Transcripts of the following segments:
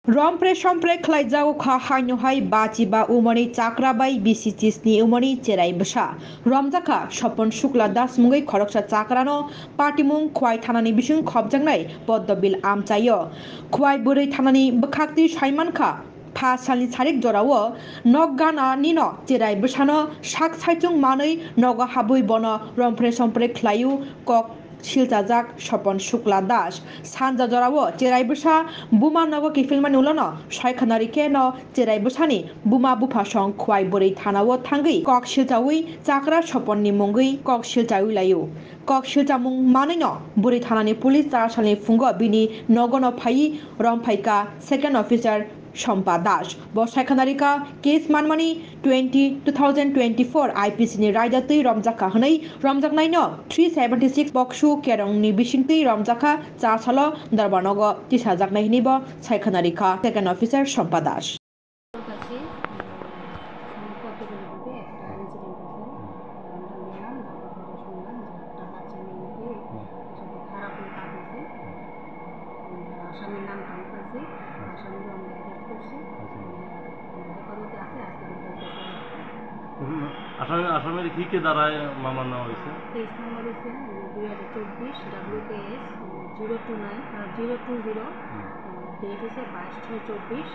Rompre sompre khlaijao kha hainohai bachiba umani chakrabai bisitisni umani cherai basa romjaka Sopon Shukla Das mungai khoroksa chakrano partimung khwai thanani bisung khobjangnai poddobil amchayo khwai burui thanani bkhakti saimankha pha salni sarik jorao noggana nino cherai basano sak saitung manui nogo habui bono rompre sompre khlaiu kok Shiljajak Sopon Shukla Das Sanja Jorao Cherai Busa Buma Nogo Kifilmani Ulono Saikhanari Keno Cherai Busani Buma Bufa Song Khwai Buri Thanawo Thangi Kok Shiljawi Chakra Sopon ni Mungui Kok Shiljawi Layu Kok Shiljamung Manino Buri Thanani Police Tarasani Fungo Bini Nogono Phai Romphaika Second Officer Shompa Das Bo Saikhanarika Case Manmani 2024 IPC ni Raidati Romjaka Hanai Romjaknai no 376 Bokshu Kerong ni Bishingti Romjaka Chasalo Darbanogo Tisajaknai Nibo Saikhanarika Second Officer Shompa Das আসামির নাম count আছে আসামির আমরা arrest করছি হেফাজতে আছে আজকে আসামের কি কি দ্বারায় মামলা নেওয়া হয়েছে কেস নাম্বার হচ্ছে 2024 WKS 020 ডেট হচ্ছে 22/6/24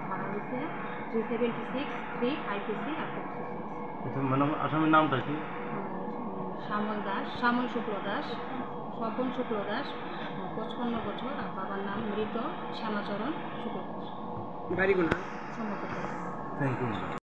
ধারা হচ্ছে 376 3 IPC আচ্ছা ম্যাডাম আসামির নামটা কি শ্যামল শুক্ল দাস স্বপন শুক্ল দাস 55 বছর আর বাবার নাম মৃত শ্যামাচরণ শুক্ল দাস বাড়িগুলো সমতল। Thank you